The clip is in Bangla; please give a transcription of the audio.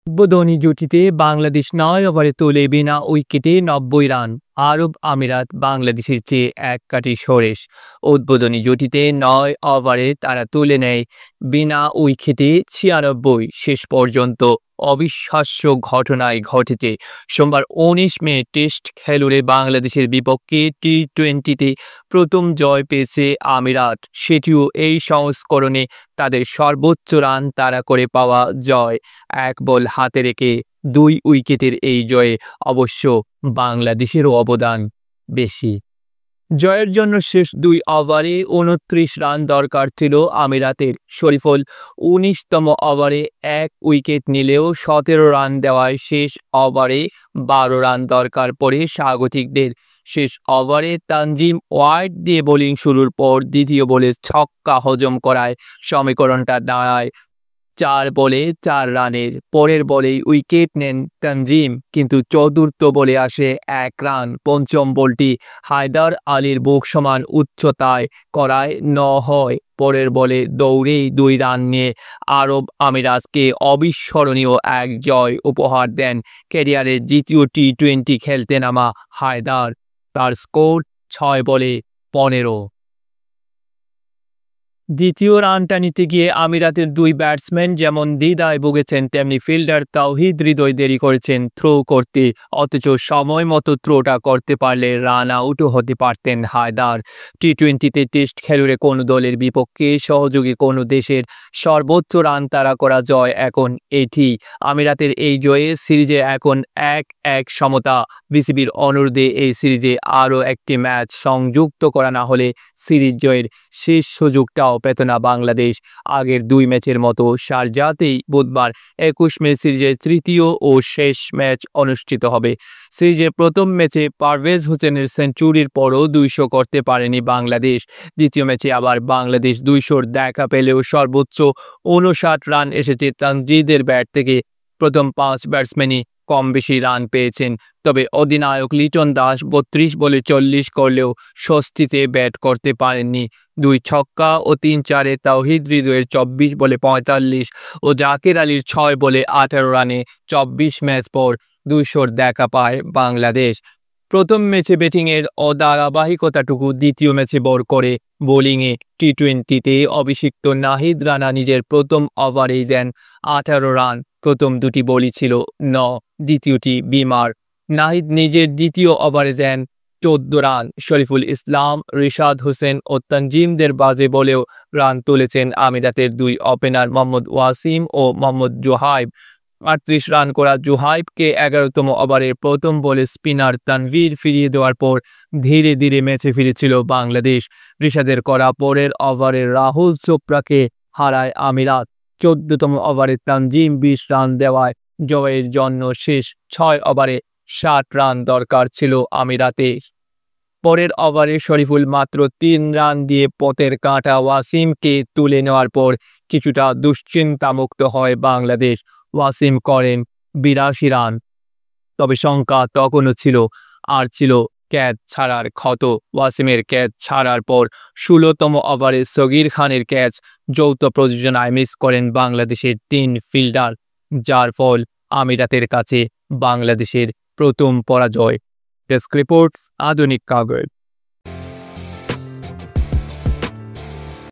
উদ্বোধনী জুটিতে বাংলাদেশ ৯ ওভারে তোলে বিনা উইকেটে ৯০ রান। আরব আমিরাত বাংলাদেশের চেয়ে এক কাঠি সরেস। উদ্বোধনী জুটিতে ৯ ওভারে তারা তুলে নেয় বিনা উইকেটে ৯৬। শেষ পর্যন্ত অবিশ্বাস্য ঘটনায় ঘটেছে সোমবার ১৯ মে টেস্ট খেলুড়ে বাংলাদেশের বিপক্ষে টি-20তে প্রথম জয় পেয়েছে আমিরাত, সেটিও এই সংস্করণে তাদের সর্বোচ্চ রান তাড়া করে পাওয়া জয়। এক বল হাতে রেখে ২ উইকেটের এই জয়ে অবশ্য বাংলাদেশেরও অবদান বেশি। জয়ের জন্য শেষ ২ ওভারে ২৯ রান দরকার ছিল আমিরাতের। শরীফুল ১৯তম ওভারে ১ উইকেট নিলেও ১৭ রান দেওয়ায় শেষ ওভারে ১২ রান দরকার পড়ে স্বাগতিকদের। শেষ ওভারে তানজিম ওয়াইড দিয়ে বোলিং শুরুর পর দ্বিতীয় বলে ছক্কা হজম করায় সমীকরণটা দাঁড়ায় ৪ বলে ৪ রানের। পরের বলেই উইকেট নেন তানজিম, কিন্তু চতুর্থ বলে আসে ১ রান। পঞ্চম বলটি হায়দার আলীর বুক সমান উচ্চতায় করায় ৯ হয়। পরের বলে দৌড়েই ২ রান নিয়ে আরব আমিরাতকে অবিস্মরণীয় এক জয় উপহার দেন ক্যারিয়ারের দ্বিতীয় টি-20 খেলতে নামা হায়দার। তার স্কোর ৬ বলে ১৫। দ্বিতীয় রানটা নিতে গিয়ে আমিরাতের ২ ব্যাটসম্যান যেমন দ্বিধায় ভুগেছেন, তেমনি ফিল্ডার তাওহিদ হৃদয় দেরি করেছেন থ্রো করতে। অথচ সময় মতো থ্রোটা করতে পারলে রান আউটও হতে পারতেন হায়দার। টি-20তে টেস্ট খেলুড়ে কোনো দলের বিপক্ষে সহযোগী কোনো দেশের সর্বোচ্চ রান তাড়া করা জয় এখন এটি। আমিরাতের এই জয়ে সিরিজে এখন ১-১ সমতা। বিসিবির অনুরোধে এই সিরিজে আরও একটি ম্যাচ সংযুক্ত করা না হলে সিরিজ জয়ের শেষ সুযোগটাও পেত না বাংলাদেশ। আগের ২ ম্যাচের মতো শারজাতেই বুধবার ২১ মে সিরিজের তৃতীয় ও শেষ ম্যাচ অনুষ্ঠিত হবে। সিরিজের প্রথম ম্যাচে পারভেজ হোসেনের সেঞ্চুরির পরও ২০০ করতে পারেনি বাংলাদেশ। দ্বিতীয় ম্যাচে আবার বাংলাদেশ ২০০-র দেখা পেলেও সর্বোচ্চ ৫৯ রান এসেছে তানজিদের ব্যাট থেকে। প্রথম ৫ ব্যাটসম্যানই কম বেশি রান পেয়েছেন, তবে অধিনায়ক লিটন দাস ৩২ বলে ৪০ করলেও স্বস্তিতে ব্যাট করতে পারেননি। ২ ছক্কা ও ৩-৪-এ তাওহিদ হৃদয়ের ২৪ বলে ৪৫ ও জাকের আলীর ৬ বলে ১৮ রানে ২৪ ম্যাচ পর ২০০-র দেখা পায় বাংলাদেশ। প্রথম ম্যাচে ব্যাটিংয়ের অধারাবাহিকতাটুকু দ্বিতীয় ম্যাচে বর করে বোলিংয়ে। টি-20তে অভিষিক্ত নাহিদ রানা নিজের প্রথম ওভারেই দেন ১৮ রান। প্রথম দুটি বলই ছিল দ্বিতীয়টি বিমার। নাহিদ নিজের দ্বিতীয় ওভারে দেন ১৪ রান। শরীফুল ইসলাম, রিশাদ হোসেন ও তানজিমদের বাজে বলেও রান তুলেছেন আমিরাতের ২ ওপেনার মোহাম্মদ ওয়াসিম ও মোহাম্মদ জোহাইব। ৩৮ রান করা জোহাইবকে ১১তম ওভারের প্রথম বলে স্পিনার তানভীর ফিরিয়ে দেওয়ার পর ধীরে ধীরে ম্যাচে ফিরেছিল বাংলাদেশ। রিশাদের করা পরের ওভারে রাহুল চোপড়াকে হারায় আমিরাত। ১৪তম ওভারে তানজিম ২০ রান দেওয়ায় জয়ের জন্য শেষ ৬ ওভারে ৬০ রান দরকার ছিল আমিরাতের। পরের ওভারে শরীফুল মাত্র ৩ রান দিয়ে পথের কাঁটা ওয়াসিমকে তুলে নেওয়ার পর কিছুটা দুশ্চিন্তামুক্ত হয় বাংলাদেশ। ওয়াসিম করেন ৮২ রান, তবে সংখ্যা তখনও ছিল ক্যাচ ছাড়ার ক্ষত। ওয়াসিমের ক্যাচ ছাড়ার পর ১৬তম ওভারে সগির খানের ক্যাচ যৌথ প্রযোজনায় মিস করেন বাংলাদেশের ৩ ফিল্ডার, যার ফল আমিরাতের কাছে বাংলাদেশের প্রথম পরাজয়। ডেস্ক রিপোর্টস, আধুনিক কাগজ।